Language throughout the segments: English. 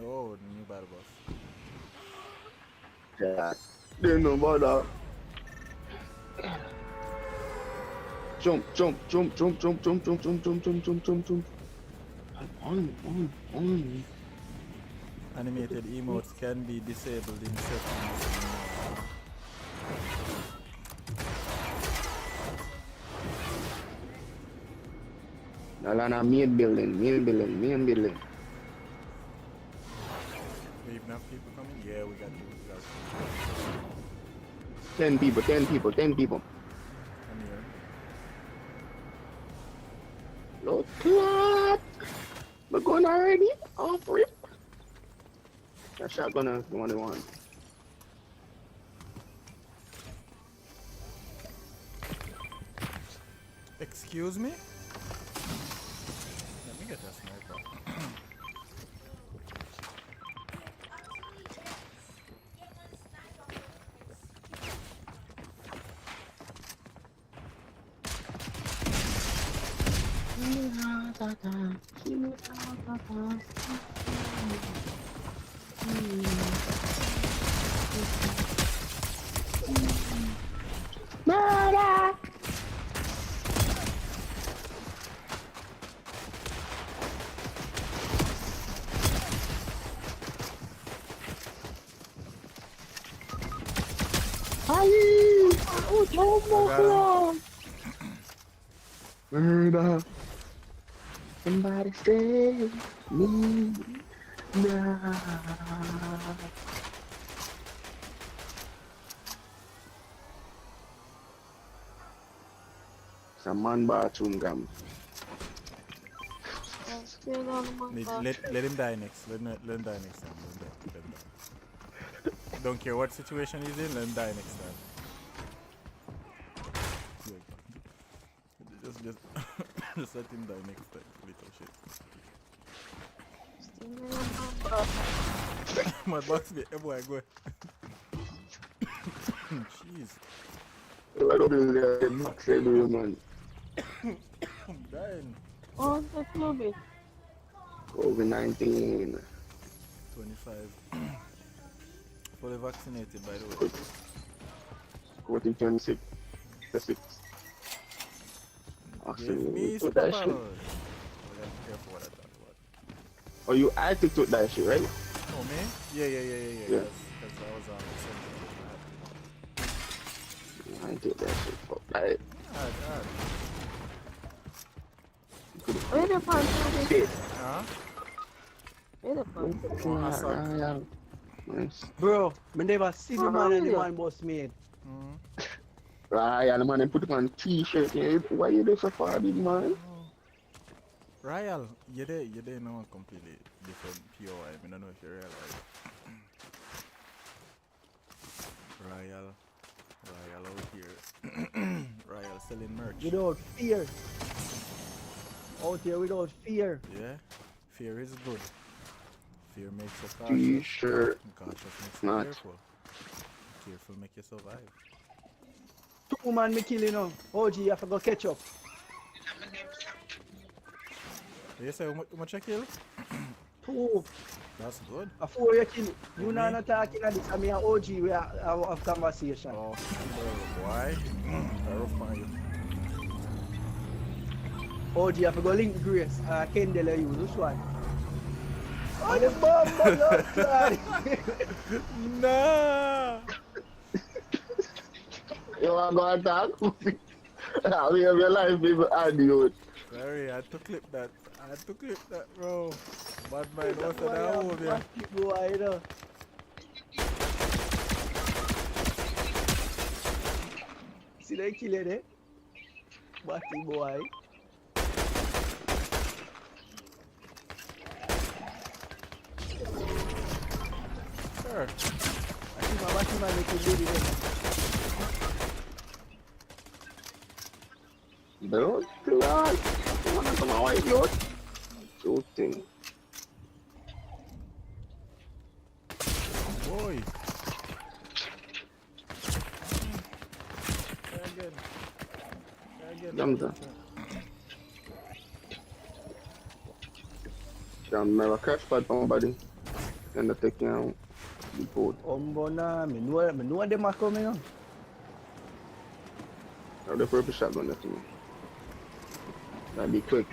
Oh, the new battle boss. Yeah. They know about that. Jump, jump, jump, jump, jump, jump, jump, jump, jump, jump, jump, jump, jump. On. Animated emotes can be disabled in settings. Nalana main building. We even have people coming? Yeah, we got you. 10 people. Come here. Look, what? We're going already? Off rip. That shotgun is the one. Excuse me? Let me get a sniper. Murder! Murder! Somebody save me now. It's a man bathroom gam. Let him die next. Let him die next time. Let him die. Don't care what situation he's in, let him die next time. Just just let him die next time, little shit. My box be boy go. Jeez. I don't believe the max every man. I'm dying. Oh, that's a little bit. COVID-19. 25. Fully vaccinated, by the way. 1426. That's it. Give me Took that shit. superpowers. Oh, yeah, be careful what I talk about. Oh, you actually took that shit, right? Oh, me? Yeah. Yeah. Because I was on the I ain't took that shit. Fuck that. Alright. Where the punch? Shit. Huh? Where the punch? Nice. Bro, I never see the man and the man boss made. Ryan, man, they put him on t-shirt. Yeah. Why you there so far, big man? Royal, you're there now a completely different POI. I don't know if you realize. Royal out here. Royal selling merch. Without fear. Out here without fear. Yeah? Fear is good. Fear makes you cautious. T-shirt. And cautious makes Not. you careful. Careful make you survive. 2 man me kill you now. OG, you have to go catch up. You say how much you kill? 2. That's good. A 4 you kill. You know not talking at this. I mean OG we have conversation. Oh, why? Rough on you. OG, you have to go link Grace. Kendall you use which one? Oh, the bomb, Nah! You want to go and talk? We have your life, people, and you. Sorry, I had to clip that, bro. Bad mind, what's that home, yeah? Boy, you know. See they kill it, eh? Batty boy. Sure. I think my batty man make you do it. Bro, class. You want to come away, dude? Shooting. Boy. Try again. Jump there. Can never crash pad somebody. and the can report. Ombona, me know them are coming on. Have the purple shotgun left me. That'd be quick.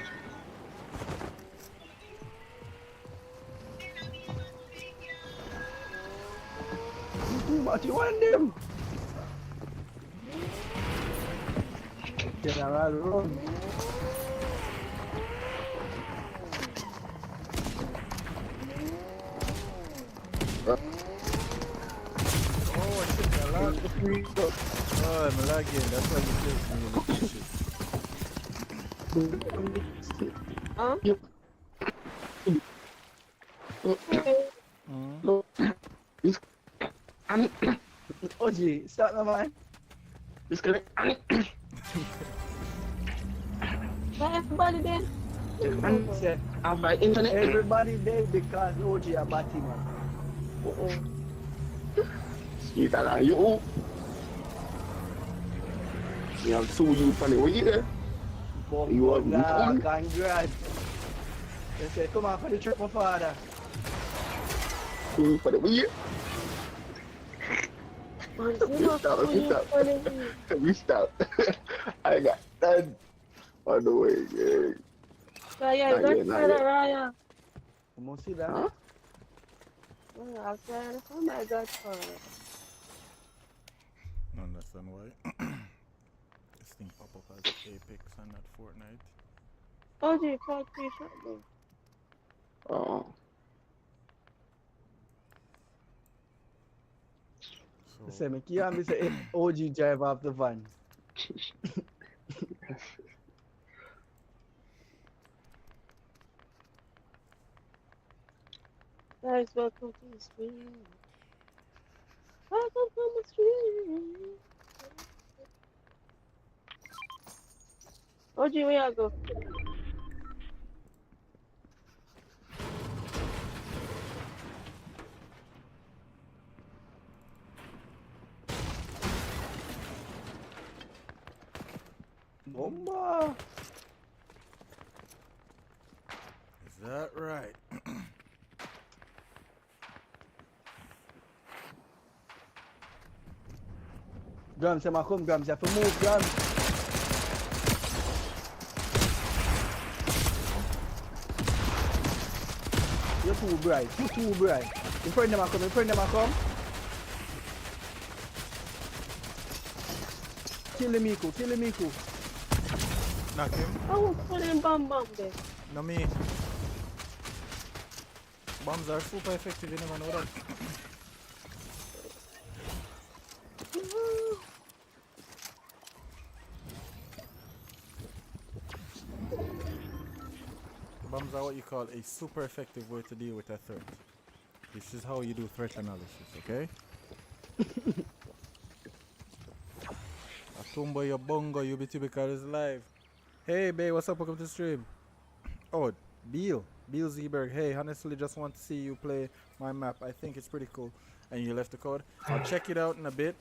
What you want them? General run. Oh, shit, I lag. Oh, I'm lagging. That's why you killed me with this shit. Huh? Look, this OG, stop the man. disconnect. Where everybody then? Said, I'm by internet. everybody dead because OG a batty man. You got you. You have 2 youth on the way there. You are Bomba, congrats. They said, come on for the trip, my father. 2 youth for the way. We stop. I got done on the way. Yeah. Raya, Not that's yet, not not yet. Raya. Come on, see that? Huh? Oh, okay. Oh my God, father. No understand why. This thing pop up as Apex and not Fortnite. OG, 5-3 shotgun. Oh. So, They say, me can't be say OG drive off the van. Guys, welcome to the stream. Welcome to the stream. OG, where you go? Bomba. is that right? Grams, say, come, Grams, you have to move, Grams. You're too bright, you're too bright. Your friend them a come, your friend them a come. Kill the Miku, kill the Miku. Knock him. Oh, put them bomb there. No me. Bombs are super effective, you never know that. Bombs are what you call a super effective way to deal with a threat. This is how you do threat analysis, okay? Atumbo, your bongo, you be typical is live. Hey, babe, what's up? Welcome to the stream. Oh, Beal Zeberg. Hey, honestly, just want to see you play my map. I think it's pretty cool. And you left the code. I'll check it out in a bit.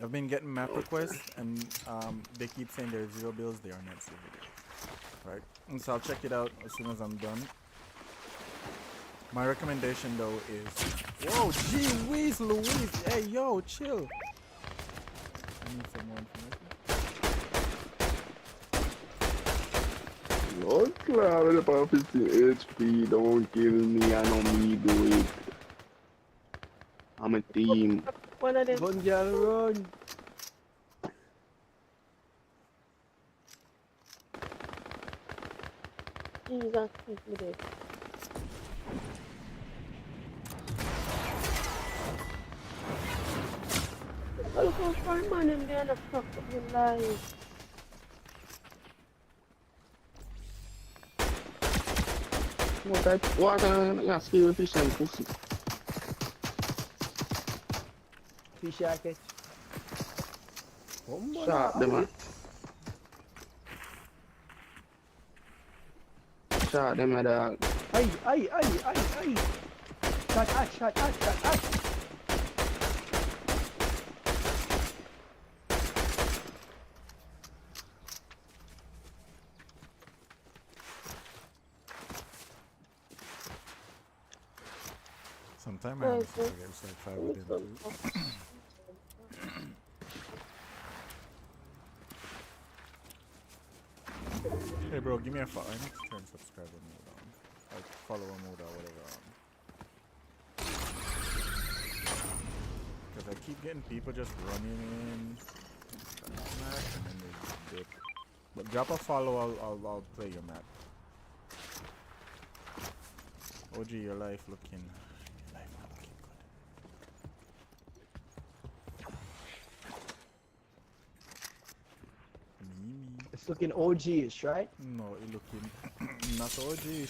I've been getting map requests, and they keep saying there are 0 bills. They are not 0 bills. Right? And so I'll check it out as soon as I'm done. My recommendation, though, is... Whoa, gee whiz, Louise. Hey, yo, chill. I need some more information. Lord Cloud, about 50 HP, don't kill me, I know me do it. I'm a team. One of them. Run, girl, run. Jesus, keep me there. I look how far man in there and fuck up your life. What yeah, skill fish and pussy. Fish I catch. Bomba. Shot them, man. Shot them, my dog. Ay. Shot at. time I Hey, honestly sir. forget. It's like 5 of them too. Hey bro, give me a follow. I need to turn subscriber mode on. Like follower mode or whatever on. Because I keep getting people just running in. Map and then they just dip. But drop a follow, I'll play your map. OG, your life looking. Your life not looking good. Me. It's looking OG-ish, right? No, it looking not OG.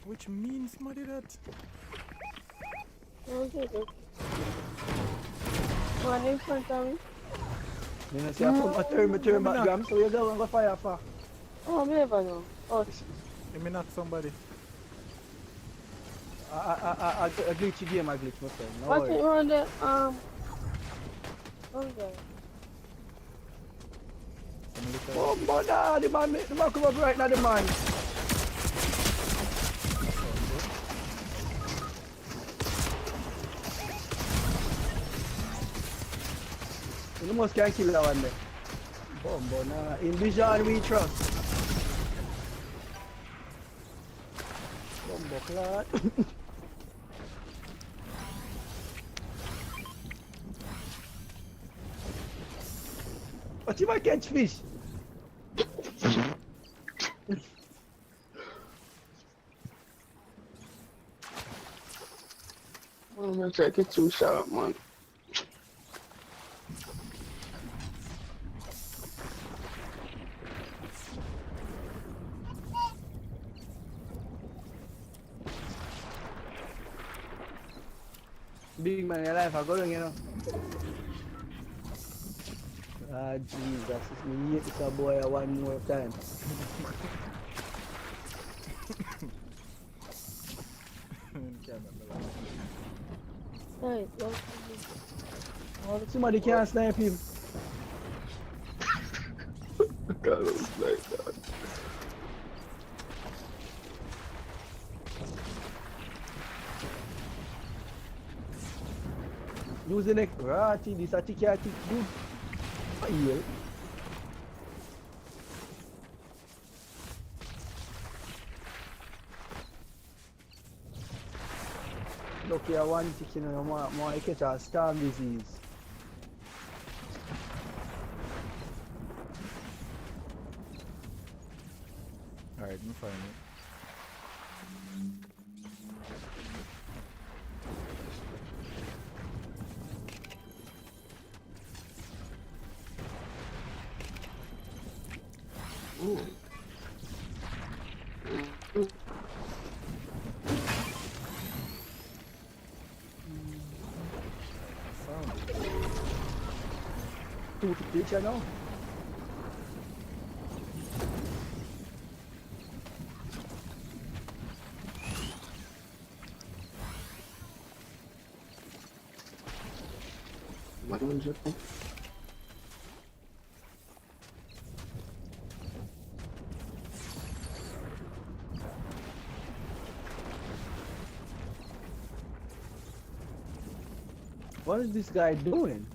Which means muddy that. Okay, good. One in front of me. You know, see, I turn back, Gram, so you're going to fire for. Oh, me never know. Oh, Let me knock somebody. I glitch the game, I glitch my friend. No watch it worry. around the, okay. Oh, but nah, the man come up right now, the man. You almost can't kill that one there. But nah, in vision we trust. Bombo clot. But you might catch fish. I'm gonna take it too sharp, man. Big man in your life, I go down, you know. Ah, Jesus, it's me hate this boy one more time. Hey, go. Oh, somebody can't snipe him. God, it was like that. Use the neck. Rati, this a ticky good. Oh, yeah. Look here, one tick, you know, more catch a storm disease. Alright, let me find it. Ooh. Found it. Two ticks, you know. What was it? What is this guy doing?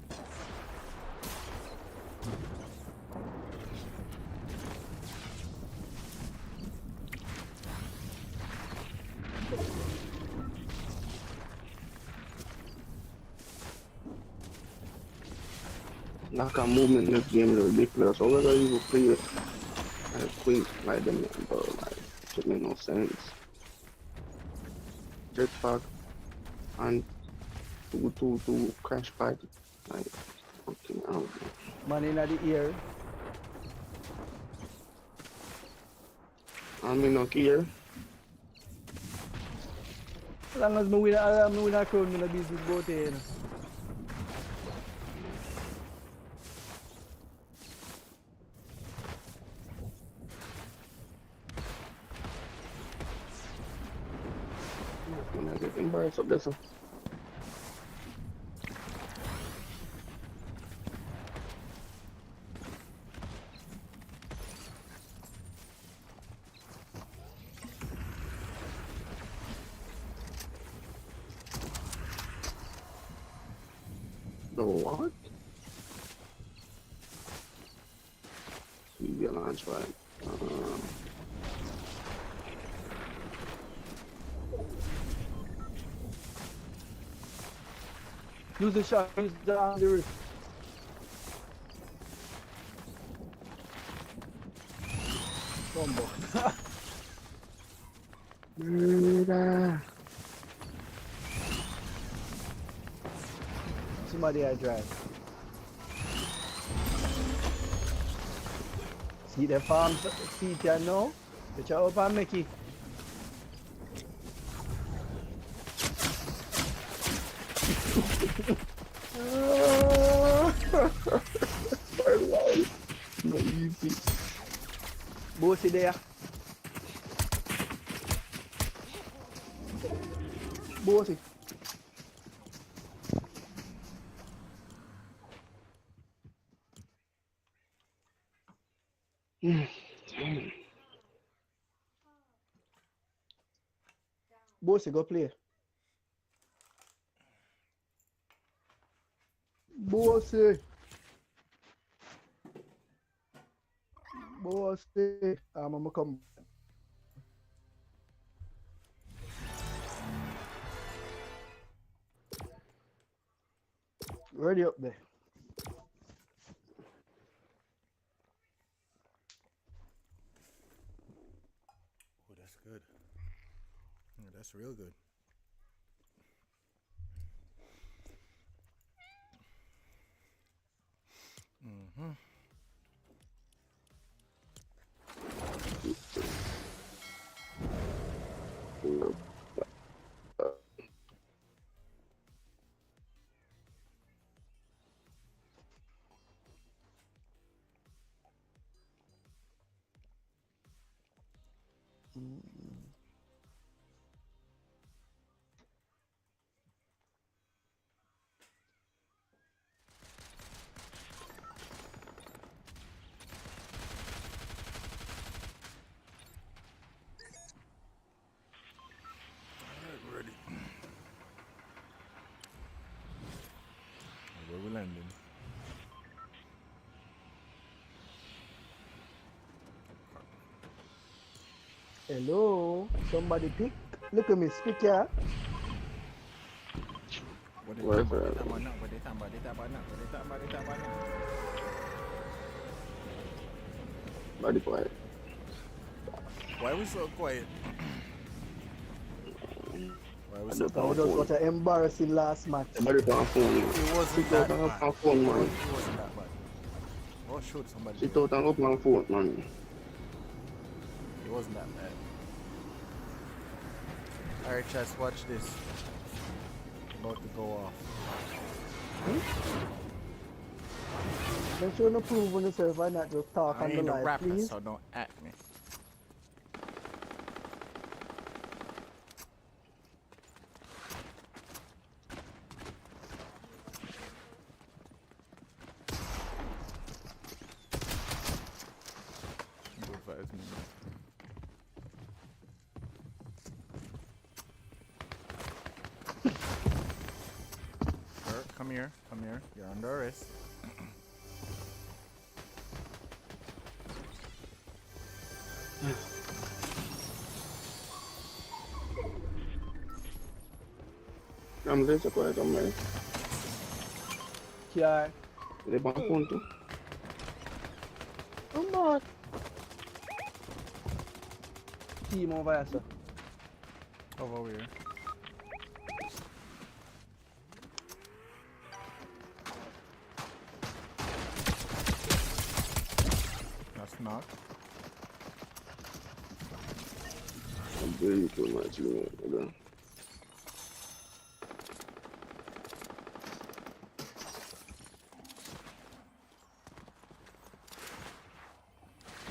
Like a movement in this game is ridiculous. So whether you play it quick like them, bro, like it make no sense. Jetpack and two crash pad, like fucking out. Man in the ear. I mean, no care. As long as me win a crown, me no business both here, you know. When I get them birds up there, so No, what? You launch pad. Use the shot, use the wrist. Combo. Murder. Somebody I drive. See the farm seat you know? The chow up and make it. No easy. Bossy there. Bossy. Bossy, go play. Bossy. Bossy. I'm gonna come. Ready up there. Oh, that's good. Yeah, that's real good. Mm-hmm. Ready. Where we landing? Hello. Somebody pick. Look at me speak here. What they Where's talking that? about? What they talking about? Body quiet. Why we so quiet? Why we so Look That how quiet? was what an embarrassing last match. Somebody on phone. It wasn't Sit that out bad. on phone, man. It wasn't that bad. Oh, shoot somebody. Sit out and open on phone, man. It wasn't that bad. Alright, chats, watch this. About to go off. Make sure you prove on yourself and not just talk I on the ain't a live, rapper, please. so don't at me. Good vibes, man. Sir, come here, come here. You're under arrest. I'm there, so quiet, I'm there. Yeah. They on phone too. Come on. Team over here, sir. Over here. That's not. I'm doing too much, you know.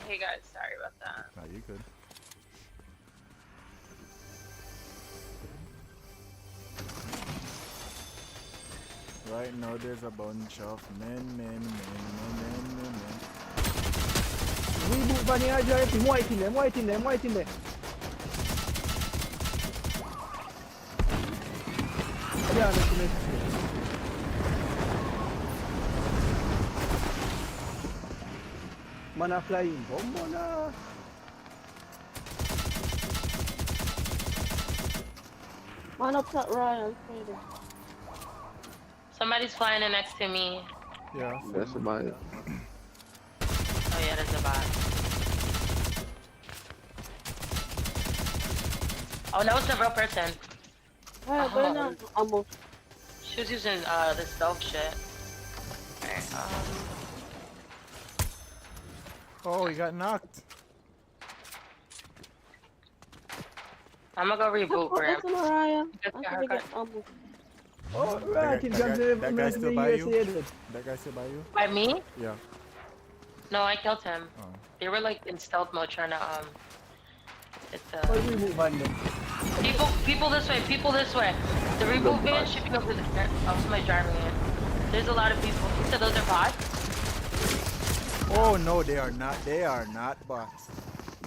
Hey guys, sorry about that. Nah, you good. Right now there's a bunch of men. Reboot Vanilla Drive, team white in there. Yeah, Man a flying bomb on a... Man up that Ryan, Friday. Somebody's flying in next to me. Yeah. That's about it. Oh yeah, there's a bot. Oh, no, it's a real person. Hey, but now, I'm She was using the stealth shit. Alright, Oh, he got knocked. I'm gonna go reboot, Grim. That's Ryan. Get I'm your gonna get haircut. Oh, right, it comes to that guy still by you? USA. That guy still by you? By me? Yeah. No, I killed him. Oh. They were like in stealth mode trying to hit Oh, the we move on then. people this way, people this way. The reboot van should be over there. Oh, somebody driving in. There's a lot of people. You said those are bots? Oh no, they are not. They are not bots.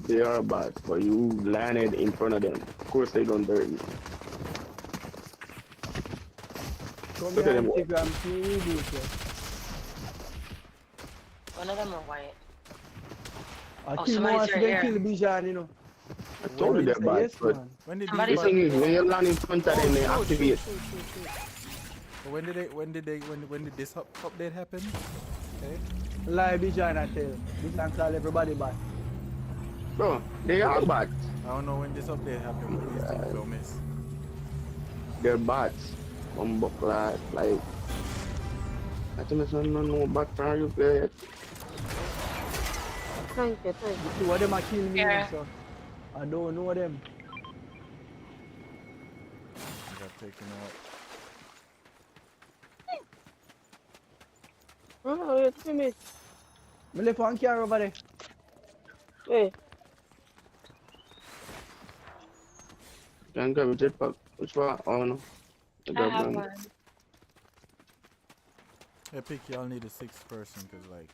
They are bots, but you landed in front of them. Of course they done dirty. Come Look at here, them. Instagram, see reboot, yeah. One of them are white. I Oh, kill somebody's more right than here. kill Bijan, you know. I told you they're bots, Yes, but man. When did Somebody- the these thing is, bots? when you land in front of them, they activate. When did this update happen? Okay. Lie Bijan, I tell you. Bijan call everybody back. Bro, they are bots. I don't know when this update happened, but these things don't miss. They're bots. Like, I think there's no bot for you play it. Thank you, thank you. Two of them are killing me, Yeah. so I don't know them. I got taken out. Oh, it's me. Me left one car over there. Wait. Can grab a jetpack. Which one? Oh no. I I grab have one. one. Epic, y'all need a sixth person, cause like,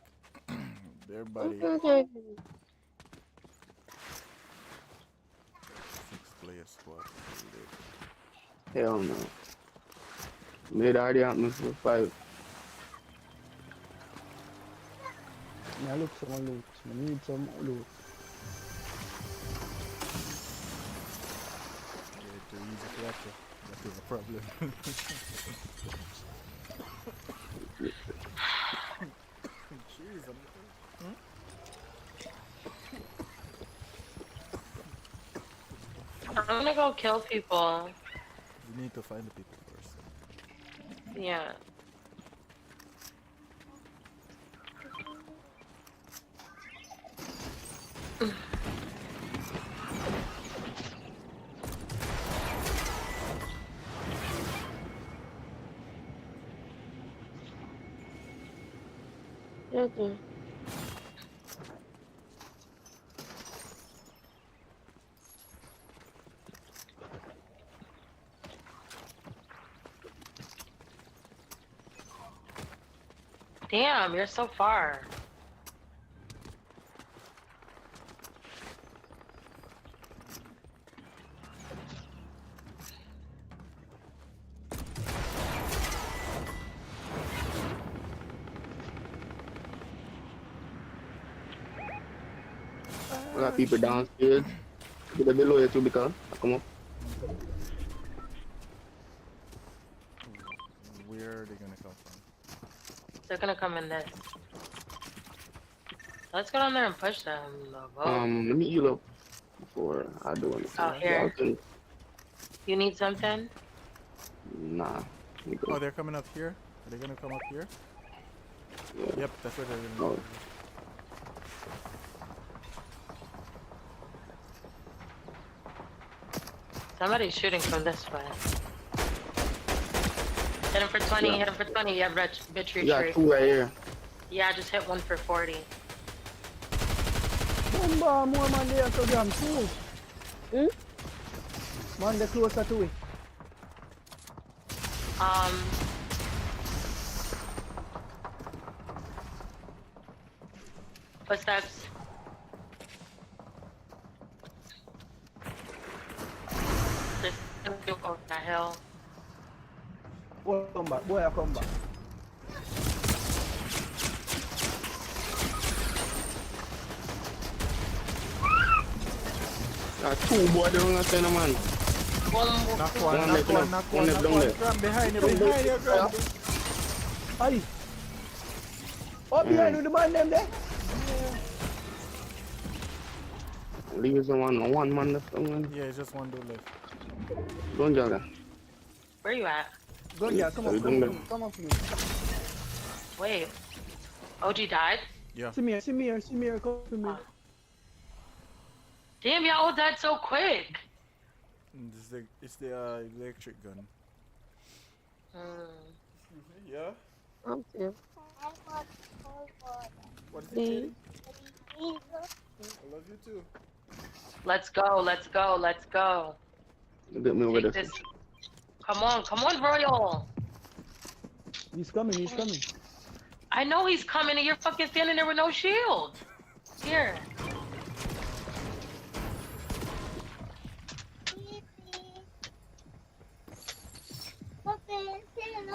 everybody Okay. six-player squad. Hell no. Made already happened for 5. I look some loot. I need some loot. Yeah, too easy for that. That is a problem. Jeez, I'm gonna go kill people. you need to find the people first. Yeah. Okay. Damn, you're so far. We got people downstairs. People below you too because come up. Where are they gonna come from? They're gonna come in this. Let's go down there and push them. Though. Let me heal up before I do anything. Oh, here. Y'all can- You need something? Nah. we good. Oh, they're coming up here? Are they gonna come up here? Yeah. Yep, that's where they're gonna Oh. go. Somebody's shooting from this way. Hit him for 20, Yeah. hit him for 20. Yeah, bitch You got retreat. 2 right here. Yeah, I just hit one for 40. Bomba, more man there to them too. Hmm? Man, they're closer to it. Footsteps. This over that hill. Boy, come back. Boy, I come back. Two boy down the center, man. Knock one, One knock left, one, left. knock One one, left knock down one. there. Gram behind you, Gram. Aye. Oh, behind you, the man them there. Leave the one man left down there. Yeah, it's just one dude left. Don't juggle. Where you at? Go, yeah, come on, come on, come on for me. Wait. OG died? Yeah. See me, come for me. Damn, y'all died so quick. It's the electric gun. Excuse me. Yeah. I'm too. What is it, Katie? I love you too. Let's go, let's go, let's go. Get me over Take there. this. Come on, Royal. He's coming. I know he's coming and you're fucking standing there with no shield. Here.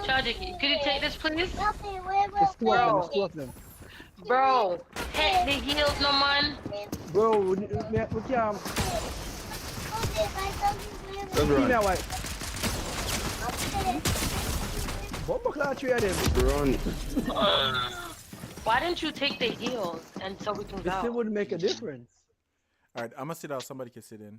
Chaji, could you take this, please? It's two of them. Bro, take the heels, no man. Bro, we can't. Let's Give me run. a white. Bomba class 3 of them. Run. Why didn't you take the heels and so we can It still go? wouldn't make a difference. Alright, I'm gonna sit down. Somebody can sit in.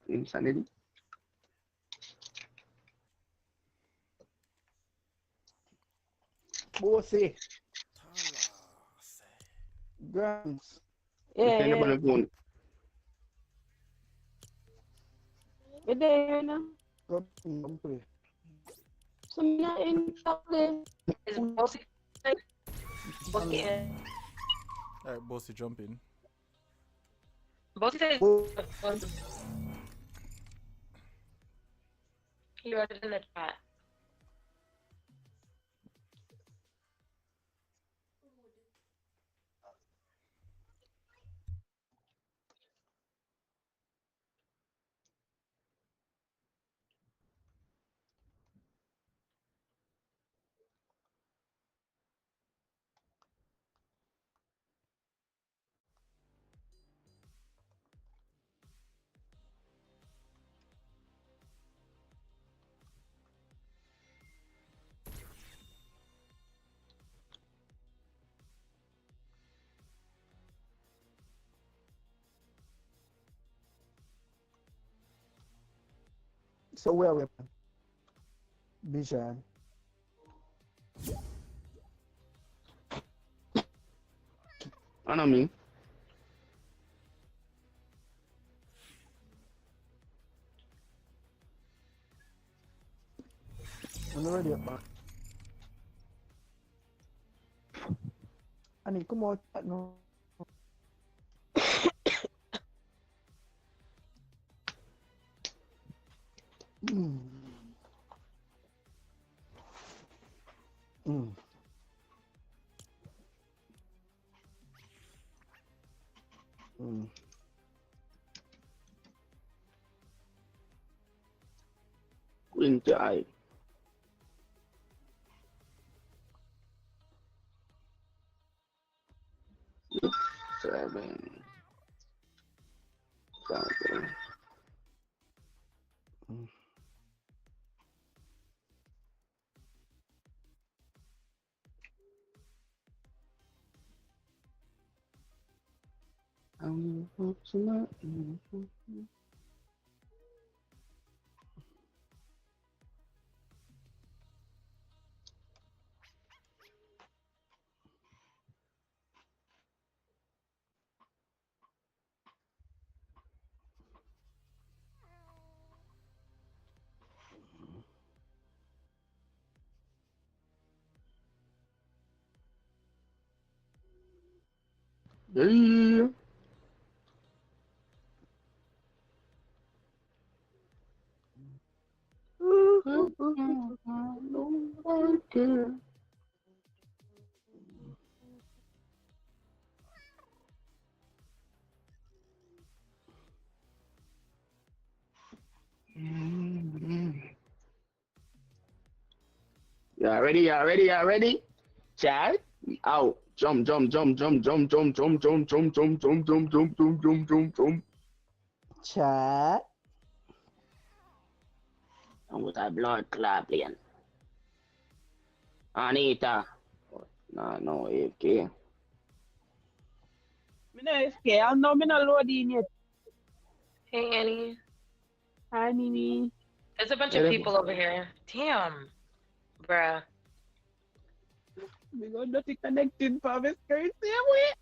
Insanity. Bossy. Grams. Yeah, Nobody yeah. phone. You're there now. Come play. So me not in chocolate. Is Bossy Bossy Alright, Bossy, jump in. Bossy says Oh, he wrote it in the chat. so where we? Bishan. I know me. I'm already back. I need come out no. Mm. Mm. Mm. Queen Jai. Seven. Seven. Mm. Yeah. You ready? You ready? You ready? Chad, out. Jump, jump, jump, jump, jump, jump, jump, jump, jump, jump, jump, jump, jump, jump, jump, jump, jump. Chat. And with a blood clot playing. Anita. No, AFK. Me no FK. I know me no load in yet. Hey, Annie. Hi, Mimi. There's a bunch of people over here. Damn. Bruh. We got nothing connected for this crazy way.